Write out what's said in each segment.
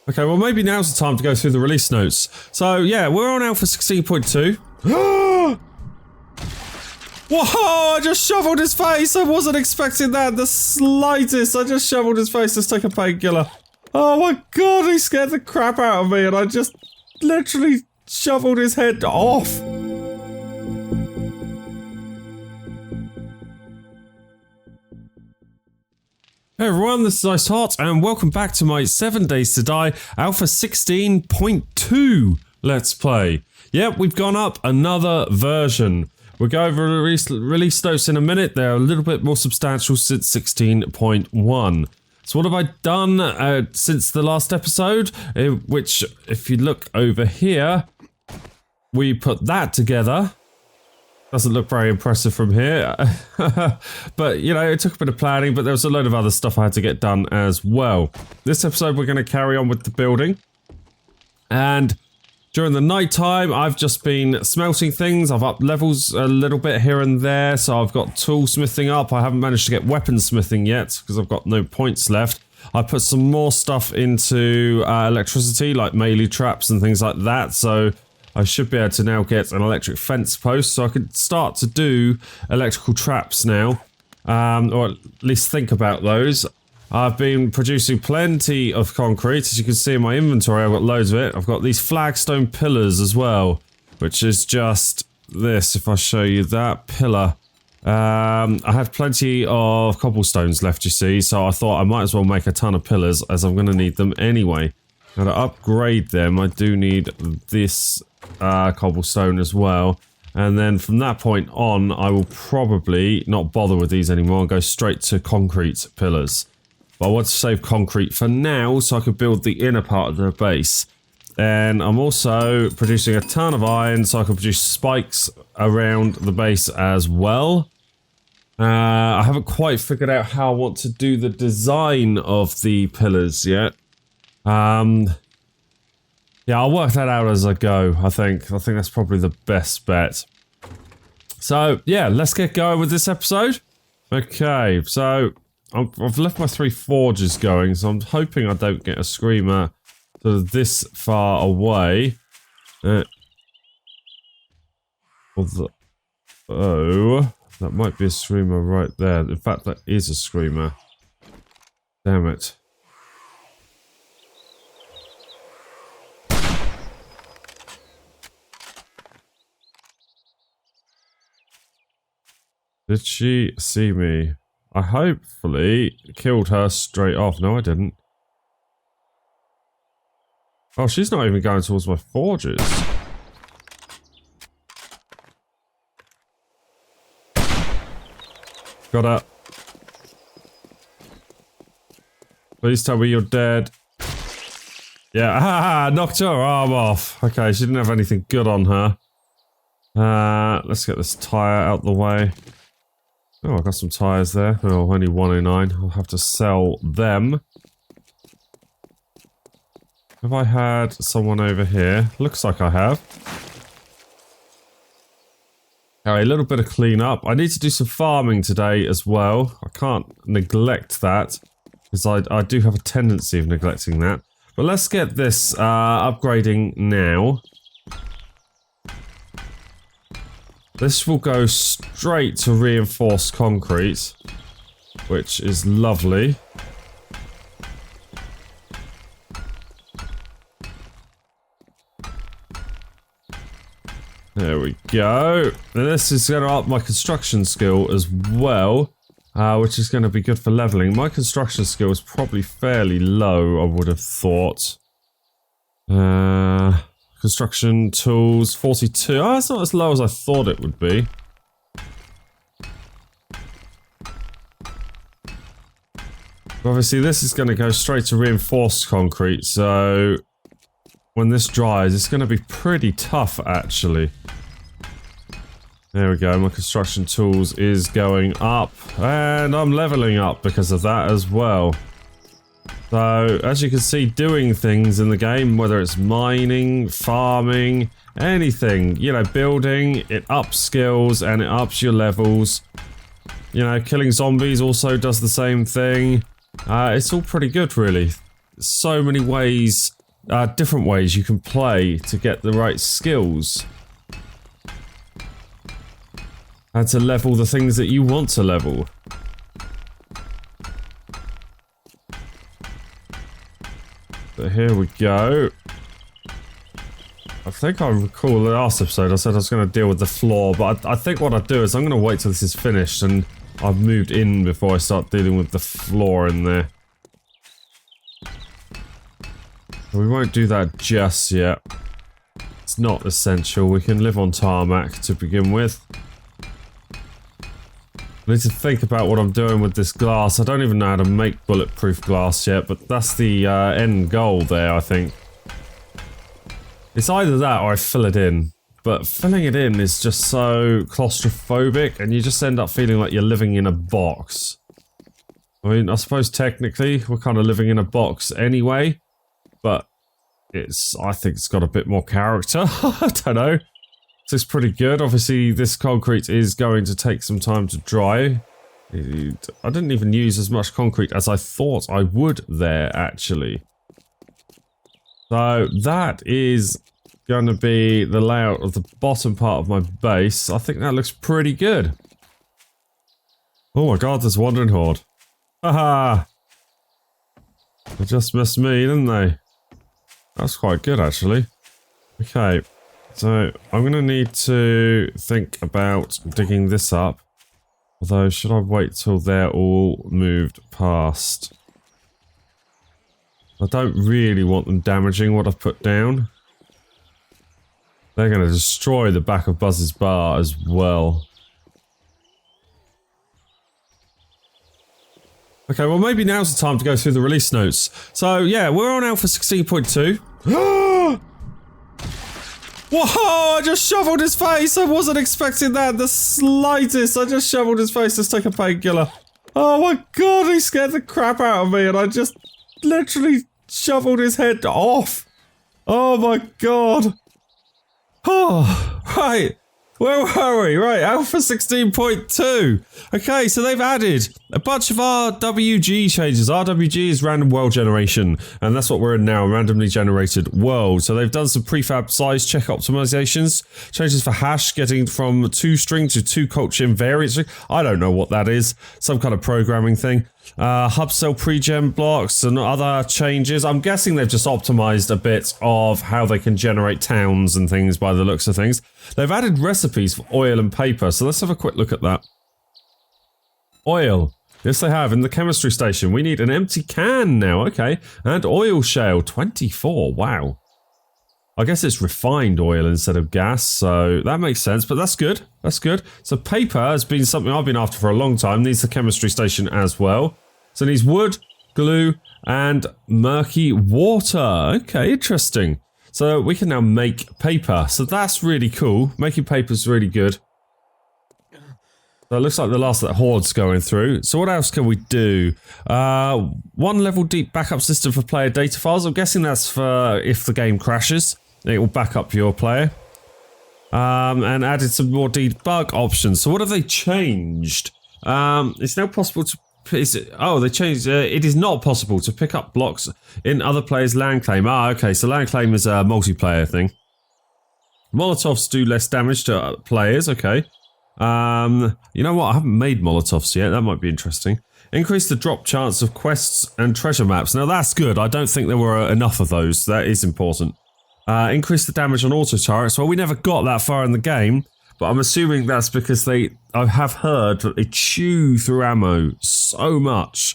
Okay, well maybe now's the time to go through the release notes. So yeah, we're on Alpha 16.2. Whoa, I just shoveled his face! I wasn't expecting that in the slightest. I just shoveled his face. Let's take a painkiller. Oh my god, he scared the crap out of me and I just literally shoveled his head off. Hey everyone, this is icehot and welcome back to my 7 Days to Die Alpha 16.2 Let's Play. Yep, we've gone up another version. We'll go over the release notes in a minute. They're a little bit more substantial since 16.1. So what have I done since the last episode? Which, if you look over here, we put that together. Doesn't look very impressive from here. But, you know, it took a bit of planning, but there was a load of other stuff I had to get done as well. This episode, we're going to carry on with the building. And during the night time, I've just been smelting things. I've upped levels a little bit here and there, so I've got tool smithing up. I haven't managed to get weapon smithing yet, because I've got no points left. I put some more stuff into electricity, like melee traps and things like that, so I should be able to now get an electric fence post, so I can start to do electrical traps now, or at least think about those. I've been producing plenty of concrete. As you can see in my inventory, I've got loads of it. I've got these flagstone pillars as well, which is just this, if I show you that pillar. I have plenty of cobblestones left, you see, so I thought I might as well make a ton of pillars, as I'm going to need them anyway. Now to upgrade them, I do need this cobblestone as well. And then from that point on, I will probably not bother with these anymore and go straight to concrete pillars. But I want to save concrete for now so I can build the inner part of the base. And I'm also producing a ton of iron so I can produce spikes around the base as well. I haven't quite figured out how I want to do the design of the pillars yet. Yeah, I'll work that out as I go, I think. I think that's probably the best bet. So, yeah, let's get going with this episode. Okay, so I've left my 3 forges going, so I'm hoping I don't get a screamer sort of this far away. Oh, that might be a screamer right there. In fact, that is a screamer. Damn it. Did she see me? I hopefully killed her straight off. No, I didn't. Oh, she's not even going towards my forges. Got her. Please tell me you're dead. Yeah, knocked her arm off. Okay, she didn't have anything good on her. Let's get this tire out the way. Oh, I got some tires there. Oh, only 109. I'll have to sell them. Have I had someone over here? Looks like I have. Okay, a little bit of cleanup. I need to do some farming today as well. I can't neglect that, because I do have a tendency of neglecting that. But let's get this upgrading now. This will go straight to reinforced concrete, which is lovely. There we go. And this is going to up my construction skill as well, which is going to be good for leveling. My construction skill is probably fairly low, I would have thought. Construction tools, 42. Oh, it's not as low as I thought it would be. Obviously, this is going to go straight to reinforced concrete, so when this dries, it's going to be pretty tough, actually. There we go, my construction tools is going up, and I'm leveling up because of that as well. So, as you can see, doing things in the game, whether it's mining, farming, anything, you know, building, it ups skills and it ups your levels. You know, killing zombies also does the same thing. It's all pretty good, really. so many ways, different ways you can play to get the right skills. And to level the things that you want to level. But here we go. I think I recall the last episode I said I was going to deal with the floor, but I think what I'd do is I'm going to wait till this is finished and I've moved in before I start dealing with the floor in there. We won't do that just yet. It's not essential. We can live on tarmac to begin with. I need to think about what I'm doing with this glass. I don't even know how to make bulletproof glass yet, but that's the end goal there, I think. It's either that or I fill it in. But filling it in is just so claustrophobic, and you just end up feeling like you're living in a box. I mean, I suppose technically we're kind of living in a box anyway, but I think it's got a bit more character. I don't know. This is pretty good. Obviously, this concrete is going to take some time to dry. I didn't even use as much concrete as I thought I would there, actually. So, that is going to be the layout of the bottom part of my base. I think that looks pretty good. Oh my god, there's Wandering Horde. Haha! They just missed me, didn't they? That's quite good, actually. Okay. So, I'm going to need to think about digging this up. Although, should I wait till they're all moved past? I don't really want them damaging what I've put down. They're going to destroy the back of Buzz's bar as well. Okay, well maybe now's the time to go through the release notes. So, yeah, we're on Alpha 16.2. Whoa! I just shoveled his face! I wasn't expecting that the slightest! I just shoveled his face. Let's take a painkiller. Oh my god, he scared the crap out of me and I just literally shoveled his head off! Oh my god! Oh, right. Where were we? Right, Alpha 16.2. Okay, so they've added a bunch of RWG changes. RWG is random world generation, and that's what we're in now, a randomly generated world. So they've done some prefab size check optimizations, changes for hash, getting from 2 string to 2 culture invariant string. I don't know what that is. Some kind of programming thing. Hub cell pre-gen blocks and other changes. I'm guessing they've just optimized a bit of how they can generate towns and things by the looks of things. They've added recipes for oil and paper, so let's have a quick look at that. Oil. Yes, they have. In the chemistry station, we need an empty can now, okay. And oil shale, 24, wow. I guess it's refined oil instead of gas, so that makes sense, but that's good. That's good. So paper has been something I've been after for a long time. Needs the chemistry station as well. So it needs wood, glue, and murky water. Okay, interesting. So we can now make paper. So that's really cool. Making paper is really good. So it looks like the last of that horde's going through. So what else can we do? 1 level deep backup system for player data files. I'm guessing that's for if the game crashes. It will back up your player. And added some more debug options. So what have they changed? It's now possible to... they changed... it is not possible to pick up blocks in other players' land claim. Ah, okay. So land claim is a multiplayer thing. Molotovs do less damage to players. Okay. You know what? I haven't made Molotovs yet. That might be interesting. Increase the drop chance of quests and treasure maps. Now that's good. I don't think there were enough of those. That is important. Increase the damage on auto turrets. Well, we never got that far in the game, but I'm assuming that's because I have heard that they chew through ammo so much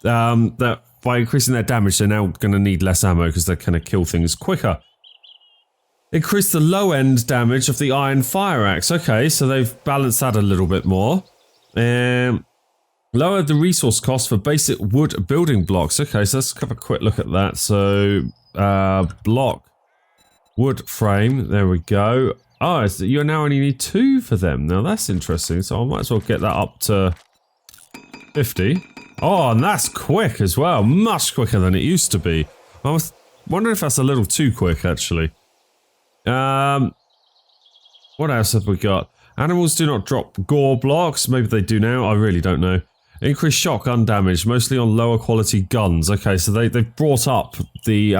that by increasing their damage, they're now going to need less ammo because they're going to kill things quicker. Increase the low end damage of the iron fire axe. Okay, so they've balanced that a little bit more. Lower the resource cost for basic wood building blocks. Okay, so let's have a quick look at that. So, block. Wood frame, there we go. Oh, you now only need 2 for them. Now that's interesting, so I might as well get that up to 50. Oh, and that's quick as well. Much quicker than it used to be. I was wondering if that's a little too quick, actually. What else have we got? Animals do not drop gore blocks. Maybe they do now. I really don't know. Increased shotgun damage, mostly on lower quality guns. Okay, so they've brought up the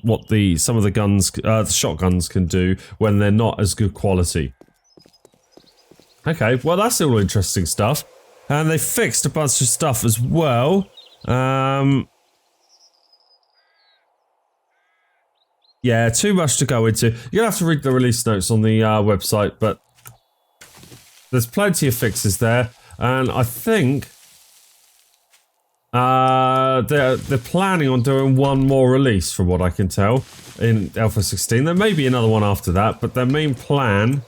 what some of the guns, the shotguns can do when they're not as good quality. Okay, well that's all interesting stuff. And they fixed a bunch of stuff as well. Yeah, too much to go into. You're gonna have to read the release notes on the website, but there's plenty of fixes there, and I think they're planning on doing one more release, from what I can tell, in Alpha 16. There may be another one after that, but their main plan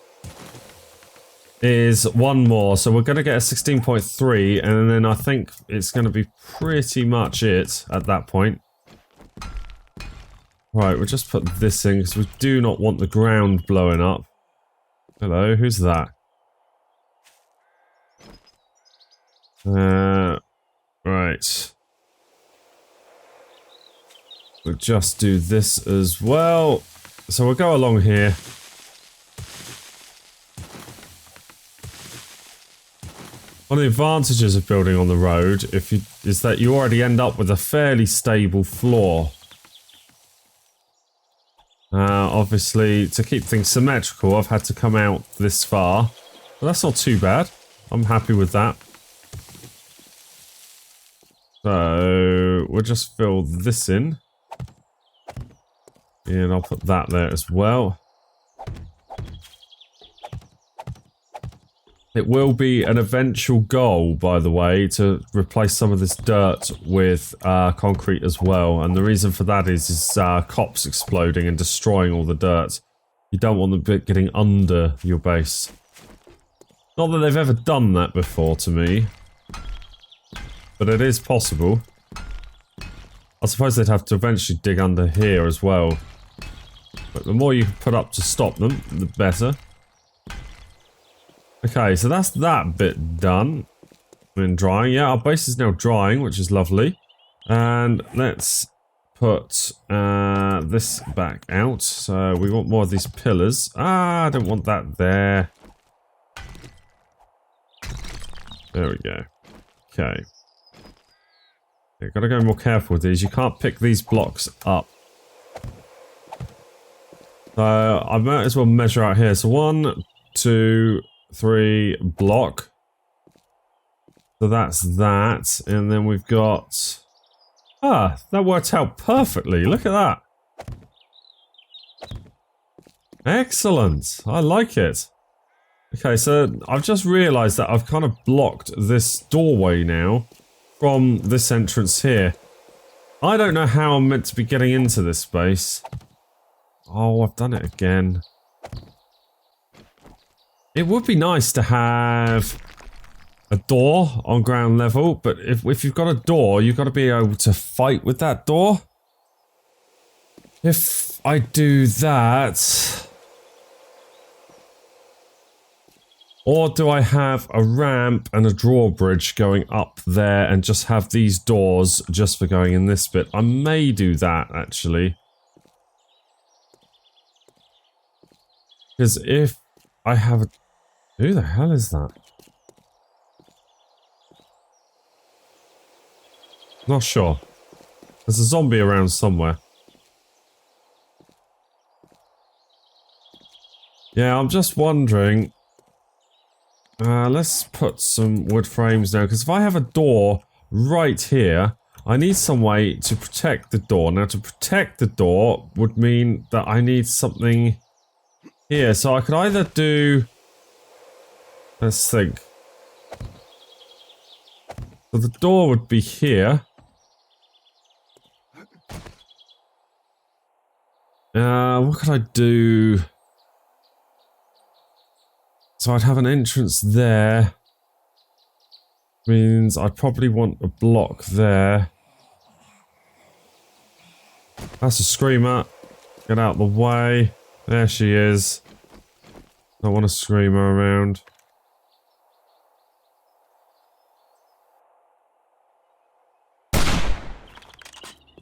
is one more. So we're going to get a 16.3, and then I think it's going to be pretty much it at that point. Right, we'll just put this in because we do not want the ground blowing up. Hello, who's that? Right. We'll just do this as well. So we'll go along here. One of the advantages of building on the road is that you already end up with a fairly stable floor. Obviously, to keep things symmetrical, I've had to come out this far. But that's not too bad. I'm happy with that. So, we'll just fill this in. And I'll put that there as well. It will be an eventual goal, by the way, to replace some of this dirt with concrete as well. And the reason for that is cops exploding and destroying all the dirt. You don't want them getting under your base. Not that they've ever done that before to me. But it is possible. I suppose they'd have to eventually dig under here as well. But the more you put up to stop them, the better. Okay, so that's that bit done. And drying. Yeah, our base is now drying, which is lovely. And let's put this back out. So we want more of these pillars. I don't want that there. There we go. Okay. You've got to go more careful with these. You can't pick these blocks up. So I might as well measure out here. So 1, 2, 3 block. So that's that. And then we've got... Ah, that worked out perfectly. Look at that. Excellent. I like it. Okay, so I've just realised that I've kind of blocked this doorway now from this entrance here. I don't know how I'm meant to be getting into this space. Oh, I've done it again. It would be nice to have a door on ground level, but if you've got a door, you've got to be able to fight with that door. If I do that... Or do I have a ramp and a drawbridge going up there and just have these doors just for going in this bit? I may do that, actually. Because if I have a... Who the hell is that? Not sure. There's a zombie around somewhere. Yeah, I'm just wondering... let's put some wood frames now, because if I have a door right here, I need some way to protect the door. Now, to protect the door would mean that I need something here. So I could either do... Let's think. So the door would be here. What could I do? So I'd have an entrance there. Means I'd probably want a block there. That's a screamer. Get out of the way. There she is. Don't want a screamer around.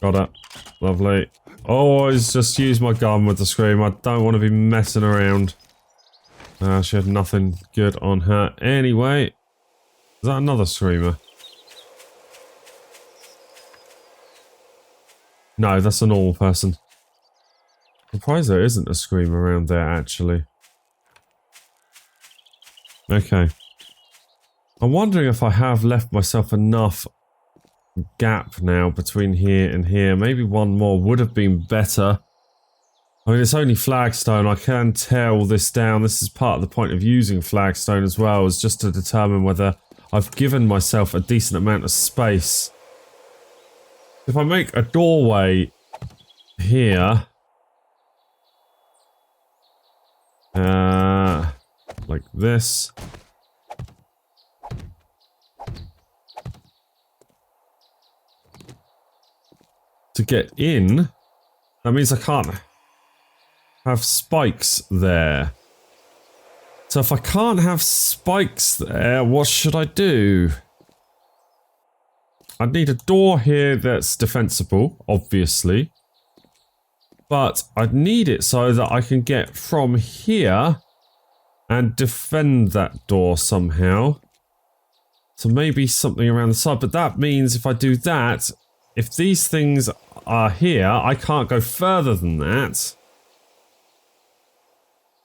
Got it. Lovely. Always just use my gun with the screamer. I don't want to be messing around. She had nothing good on her anyway. Is that another screamer? No, that's a normal person. Surprised there isn't a scream around there, actually. Okay. I'm wondering if I have left myself enough gap now between here and here. Maybe one more would have been better. I mean, it's only flagstone. I can tear all this down. This is part of the point of using flagstone as well, is just to determine whether I've given myself a decent amount of space. If I make a doorway here, like this, to get in, that means I can't have spikes there. So if I can't have spikes there, what should I do? I need a door here that's defensible, obviously. But I'd need it so that I can get from here and defend that door somehow. So maybe something around the side. But that means if I do that, if these things are here, I can't go further than that.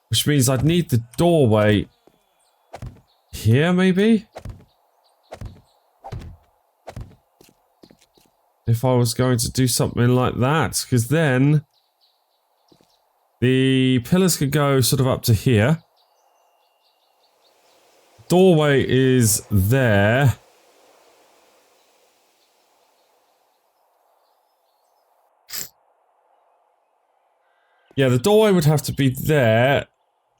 Which means I'd need the doorway here, maybe? If I was going to do something like that, because then the pillars could go sort of up to here. Doorway is there. Yeah, the doorway would have to be there.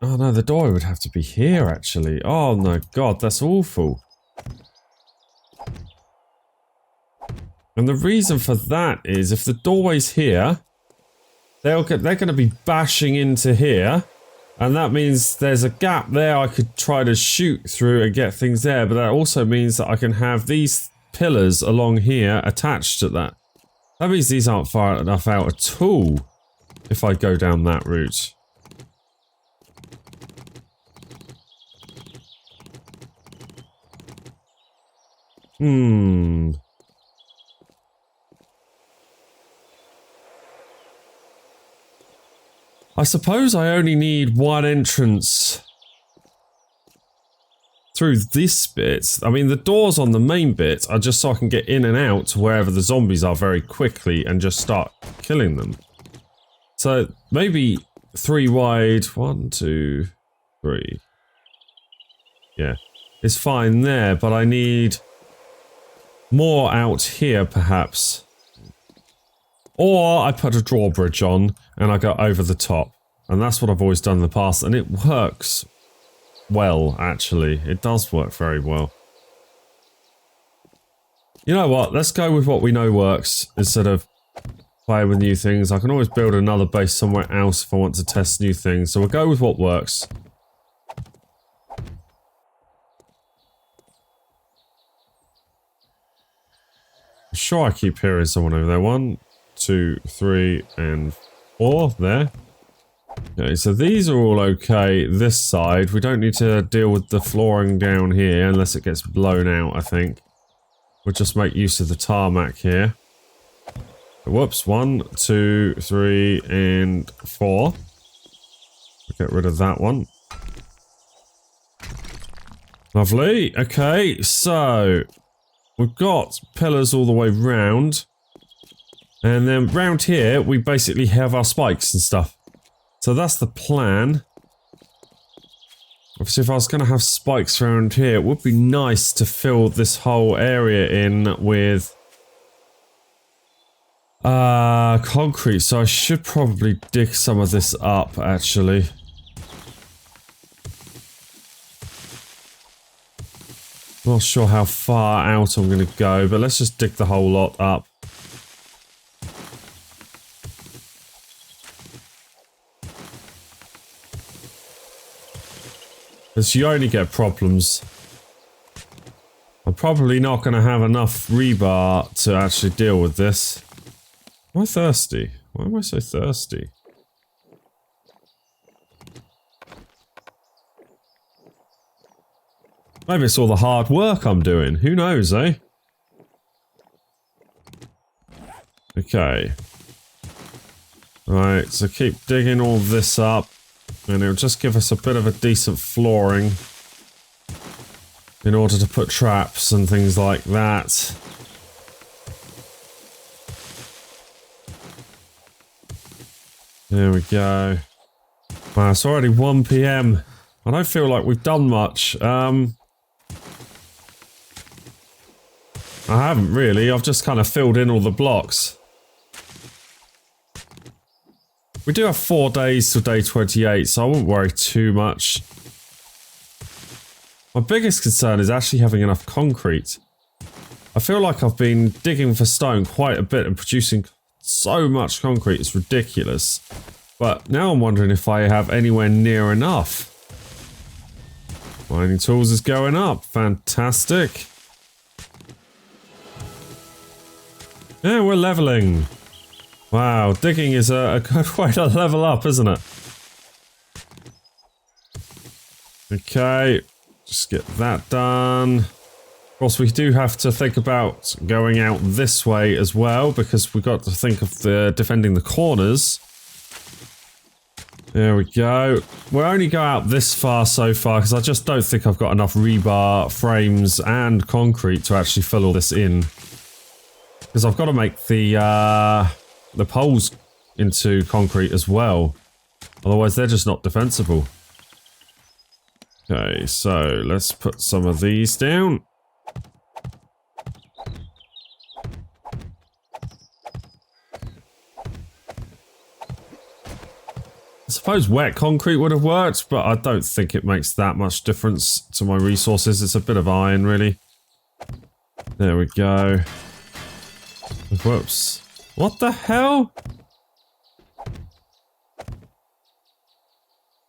Oh no, the doorway would have to be here actually. Oh no, God, that's awful. And the reason for that is if the doorway's here, they're going to be bashing into here. And that means there's a gap there I could try to shoot through and get things there. But that also means that I can have these pillars along here attached to that. That means these aren't far enough out at all if I go down that route. I suppose I only need one entrance through this bit. I mean, the doors on the main bit are just so I can get in and out to wherever the zombies are very quickly and just start killing them. So maybe 3 wide. 1, 2, 3. Yeah, it's fine there, but I need more out here, perhaps. Or I put a drawbridge on and I go over the top. And that's what I've always done in the past, and it works well, actually. It does work very well. You know what? Let's go with what we know works instead of playing with new things. I can always build another base somewhere else if I want to test new things. So we'll go with what works. I'm sure I keep hearing someone over there. 1, 2, 3, and 4 there. Okay, so these are all okay this side. We don't need to deal with the flooring down here unless it gets blown out, I think. We'll just make use of the tarmac here. Whoops, 1, 2, 3, and 4. We'll get rid of that one. Lovely. Okay, so we've got pillars all the way round. And then round here, we basically have our spikes and stuff. So that's the plan. Obviously, if I was going to have spikes around here, it would be nice to fill this whole area in with concrete. So I should probably dig some of this up, actually. Not sure how far out I'm going to go, but let's just dig the whole lot up. Because you only get problems. I'm probably not going to have enough rebar to actually deal with this. Am I thirsty? Why am I so thirsty? Maybe it's all the hard work I'm doing. Who knows, eh? Okay. Right, so keep digging all this up, and it'll just give us a bit of a decent flooring in order to put traps and things like that. There we go. Wow, it's already 1 PM. I don't feel like we've done much. I haven't really, I've just kind of filled in all the blocks. We do have 4 days till day 28, so I won't worry too much. My biggest concern is actually having enough concrete. I feel like I've been digging for stone quite a bit and producing so much concrete, it's ridiculous. But now I'm wondering if I have anywhere near enough. Mining tools is going up, fantastic. Yeah, we're leveling. Wow, digging is a good way to level up, isn't it? Okay, just get that done. Of course, we do have to think about going out this way as well, because we've got to think of defending the corners. There we go. We'll only go out this far so far, because I just don't think I've got enough rebar, frames, and concrete to actually fill all this in. Because I've got to make the poles into concrete as well. Otherwise, they're just not defensible. Okay, so let's put some of these down. I suppose wet concrete would have worked, but I don't think it makes that much difference to my resources. It's a bit of iron, really. There we go. Whoops. What the hell?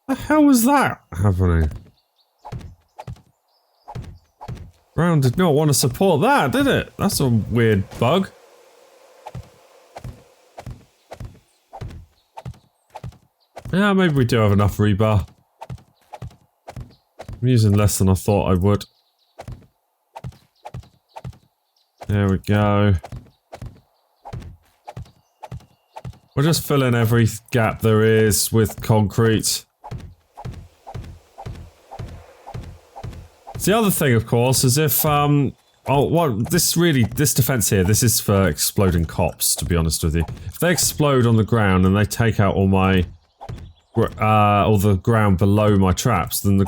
The hell was that happening? Ground did not want to support that, did it? That's a weird bug. Yeah, maybe we do have enough rebar. I'm using less than I thought I would. There we go. We'll just fill in every gap there is with concrete. The other thing, of course, is if, this defense here, this is for exploding cops, to be honest with you. If they explode on the ground and they take out all my, all the ground below my traps, then the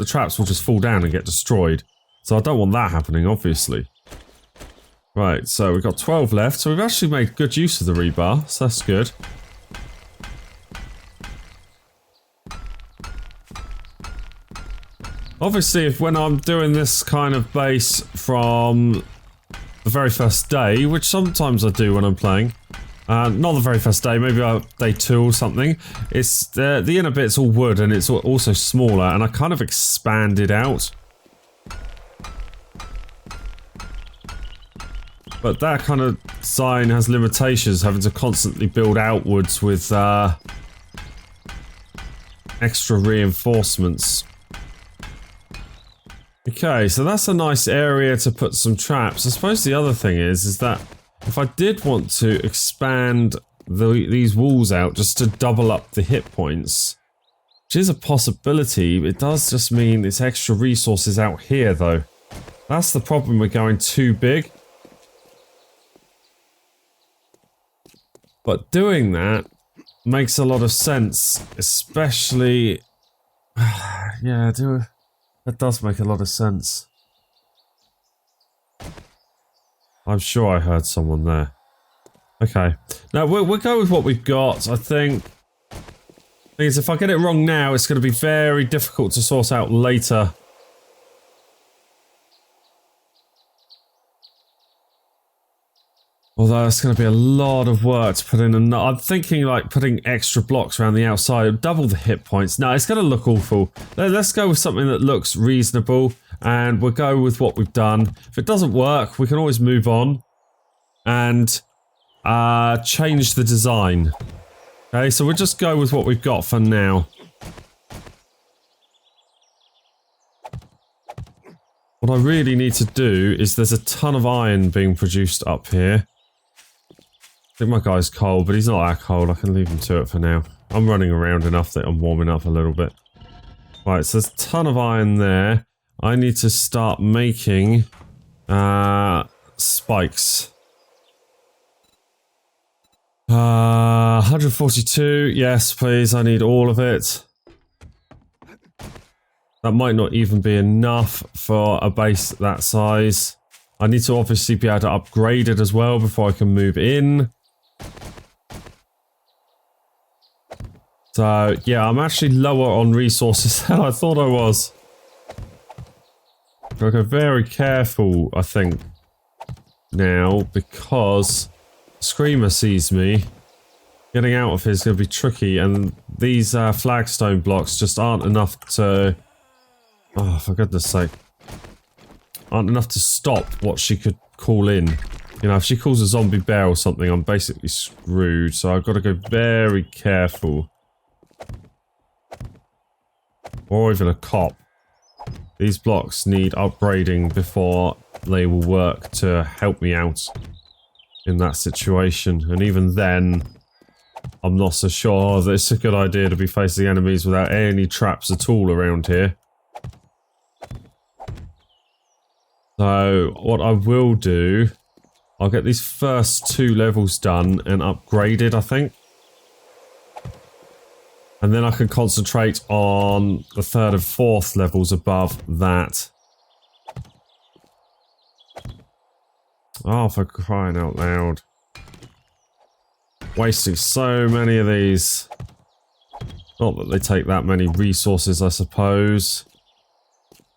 traps will just fall down and get destroyed. So I don't want that happening, obviously. Right, so we've got 12 left, so we've actually made good use of the rebar, so that's good. Obviously, when I'm doing this kind of base from the very first day, which sometimes I do when I'm playing, not the very first day, maybe day 2 or something, it's the inner bit's all wood and it's also smaller, and I kind of expand it out. But that kind of design has limitations, having to constantly build outwards with extra reinforcements. Okay, so that's a nice area to put some traps. I suppose the other thing is that if I did want to expand these walls out just to double up the hit points, which is a possibility, it does just mean it's extra resources out here though. That's the problem with going too big. But doing that makes a lot of sense, especially... yeah, that does make a lot of sense. I'm sure I heard someone there. Okay. Now, we'll go with what we've got, I think. Thing is, if I get it wrong now, it's going to be very difficult to sort out later. Although it's going to be a lot of work to put in. I'm thinking like putting extra blocks around the outside, double the hit points. No, it's going to look awful. Let's go with something that looks reasonable, and we'll go with what we've done. If it doesn't work, we can always move on and change the design. Okay, so we'll just go with what we've got for now. What I really need to do is there's a ton of iron being produced up here. think my guy's cold, but he's not that cold. I can leave him to it for now. I'm running around enough that I'm warming up a little bit. Right, so there's a ton of iron there. I need to start making spikes. 142. Yes, please. I need all of it. That might not even be enough for a base that size. I need to obviously be able to upgrade it as well before I can move in. So, yeah, I'm actually lower on resources than I thought I was. Gotta go very careful, I think, now, because Screamer sees me. Getting out of here is going to be tricky, and these flagstone blocks just aren't enough to... Oh, for goodness sake. Aren't enough to stop what she could call in. You know, if she calls a zombie bear or something, I'm basically screwed, so I've got to go very careful. Or even a cop. These blocks need upgrading before they will work to help me out in that situation. And even then, I'm not so sure that it's a good idea to be facing enemies without any traps at all around here. So, what I will do, I'll get these first 2 levels done and upgraded, I think. And then I can concentrate on the 3rd and 4th levels above that. Oh, for crying out loud. Wasting so many of these. Not that they take that many resources, I suppose.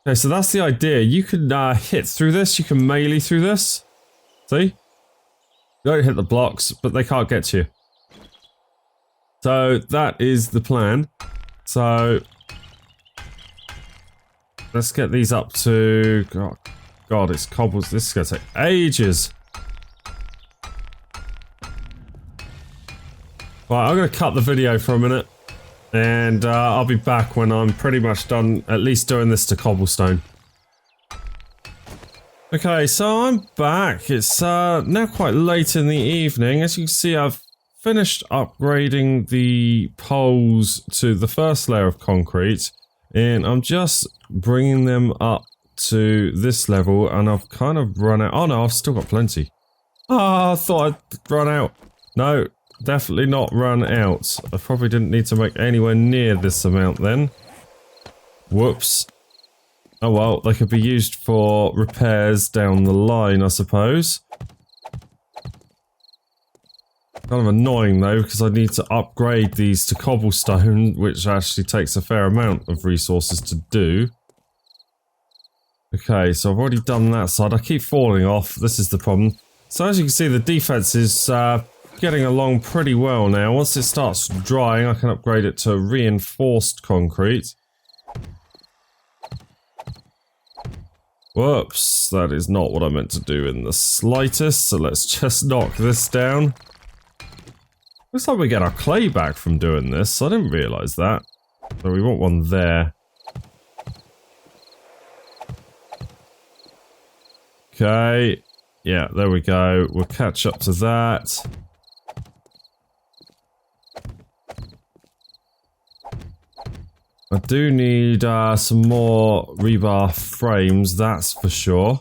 Okay, so that's the idea. You can hit through this, you can melee through this. See? You don't hit the blocks, but they can't get to you. So, that is the plan. So, let's get these up to... God, it's cobbles. This is going to take ages. Right, I'm going to cut the video for a minute. And I'll be back when I'm pretty much done at least doing this to cobblestone. Okay, so I'm back. It's now quite late in the evening. As you can see, I've finished upgrading the poles to the first layer of concrete. And I'm just bringing them up to this level. And I've kind of run out. Oh no, I've still got plenty. Ah, I thought I'd run out. No. Definitely not run out. I probably didn't need to make anywhere near this amount then. Whoops. Oh well, they could be used for repairs down the line, I suppose. Kind of annoying though, because I need to upgrade these to cobblestone, which actually takes a fair amount of resources to do. Okay, so I've already done that side. I keep falling off. This is the problem. So as you can see, the defense is getting along pretty well now. Once it starts drying, I can upgrade it to reinforced concrete. Whoops, that is not what I meant to do in the slightest, so let's just knock this down. Looks like we get our clay back from doing this. I didn't realise that. So we want one there. Okay. Yeah, there we go. We'll catch up to that. I do need some more rebar frames, that's for sure.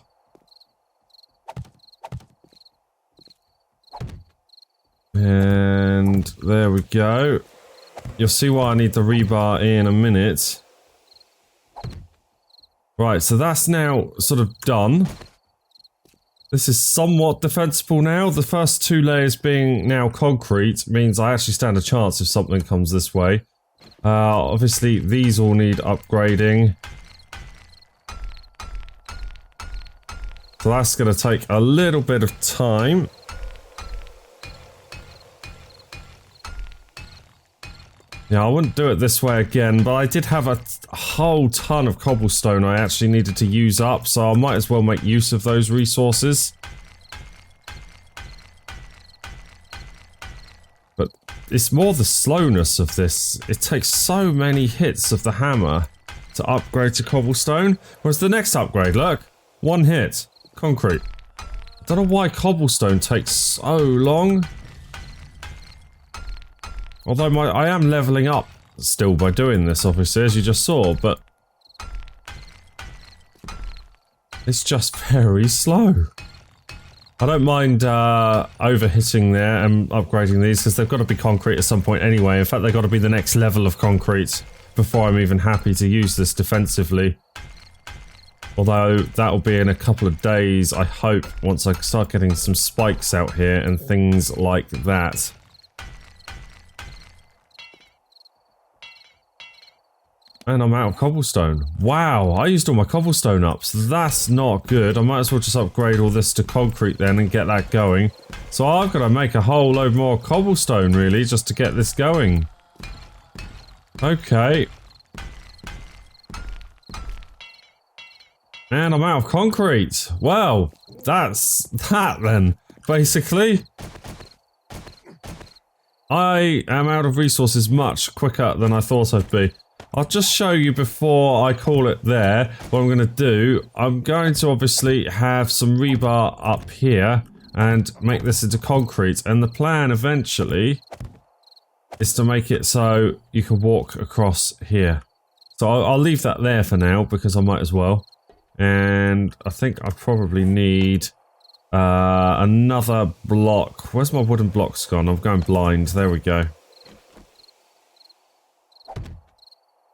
And there we go. You'll see why I need the rebar in a minute. Right, so that's now sort of done. This is somewhat defensible now. The first 2 layers being now concrete means I actually stand a chance if something comes this way. Obviously, these all need upgrading. So that's going to take a little bit of time. Yeah, I wouldn't do it this way again, but I did have a whole ton of cobblestone I actually needed to use up, so I might as well make use of those resources. But it's more the slowness of this. It takes so many hits of the hammer to upgrade to cobblestone. Whereas the next upgrade, look, 1 hit, concrete. I don't know why cobblestone takes so long. Although I am leveling up still by doing this, obviously, as you just saw, but it's just very slow. I don't mind overhitting there and upgrading these because they've got to be concrete at some point anyway. In fact, they've got to be the next level of concrete before I'm even happy to use this defensively. Although that'll be in a couple of days, I hope, once I start getting some spikes out here and things like that. And I'm out of cobblestone. Wow, I used all my cobblestone up, so that's not good. I might as well just upgrade all this to concrete then and get that going. So I've got to make a whole load more cobblestone, really, just to get this going. Okay. And I'm out of concrete. Well, that's that then, basically. I am out of resources much quicker than I thought I'd be. I'll just show you before I call it there what I'm going to do. I'm going to obviously have some rebar up here and make this into concrete. And the plan eventually is to make it so you can walk across here. So I'll leave that there for now because I might as well. And I think I probably need another block. Where's my wooden blocks gone? I'm going blind. There we go.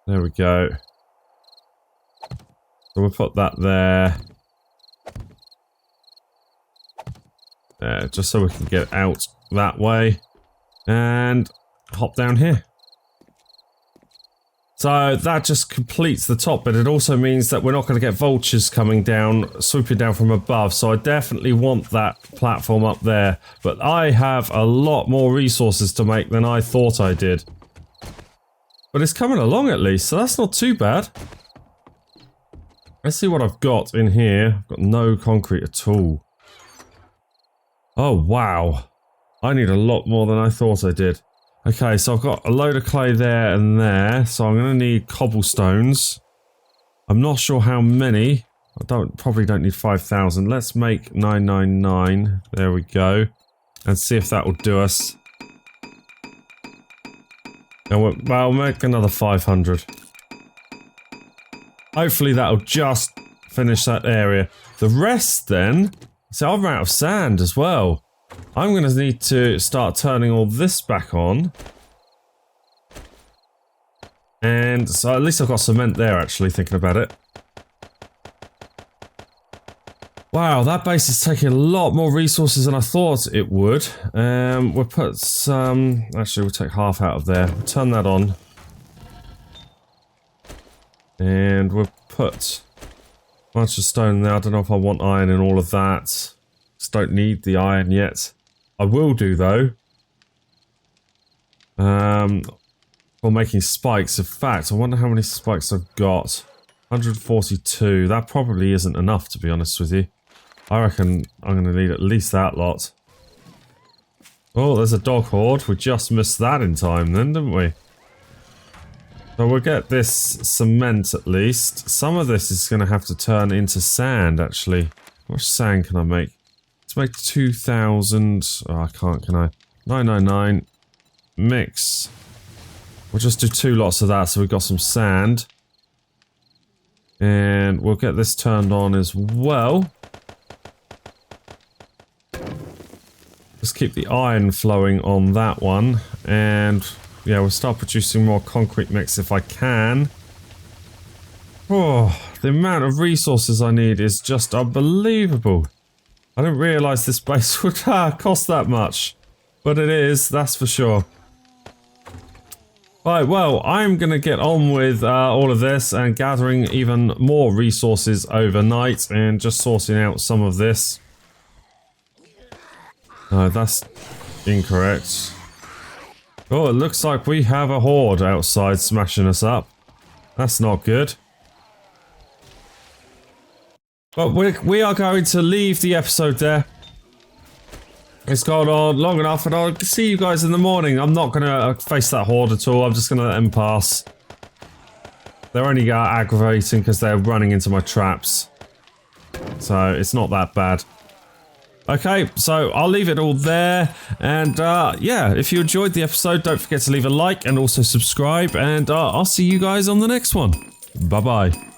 There we go. So we'll put that there. There, just so we can get out that way. And hop down here. So that just completes the top bit. It also means that we're not going to get vultures coming down, swooping down from above. So I definitely want that platform up there. But I have a lot more resources to make than I thought I did. But it's coming along at least, so that's not too bad. Let's see what I've got in here. I've got no concrete at all. Oh, wow. I need a lot more than I thought I did. Okay, so I've got a load of clay there and there, so I'm going to need cobblestones. I'm not sure how many. I probably don't need 5,000. Let's make 999. There we go. And see if that will do us. And we'll make another 500. Hopefully that'll just finish that area. The rest then... See, I'm out of sand as well. I'm going to need to start turning all this back on. And so at least I've got cement there, actually, thinking about it. Wow, that base is taking a lot more resources than I thought it would. We'll put some... Actually, we'll take half out of there. We'll turn that on. And we'll put a bunch of stone there. I don't know if I want iron in all of that. Just don't need the iron yet. I will do, though. For making spikes. In fact, I wonder how many spikes I've got. 142. That probably isn't enough, to be honest with you. I reckon I'm going to need at least that lot. Oh, there's a dog horde. We just missed that in time then, didn't we? So we'll get this cement at least. Some of this is going to have to turn into sand, actually. How much sand can I make? Let's make 2,000. Oh, I can't, can I? 999. Mix. We'll just do 2 lots of that so we've got some sand. And we'll get this turned on as well. Just keep the iron flowing on that one. And yeah, we'll start producing more concrete mix if I can. Oh, the amount of resources I need is just unbelievable. I didn't realise this base would cost that much. But it is, that's for sure. Right, well, I'm going to get on with all of this and gathering even more resources overnight and just sorting out some of this. No, that's incorrect. Oh, it looks like we have a horde outside smashing us up. That's not good. But we are going to leave the episode there. It's gone on long enough, and I'll see you guys in the morning. I'm not going to face that horde at all. I'm just going to let them pass. They're only aggravating because they're running into my traps. So, it's not that bad. Okay, so I'll leave it all there. And yeah, if you enjoyed the episode, don't forget to leave a like and also subscribe. And I'll see you guys on the next one. Bye-bye.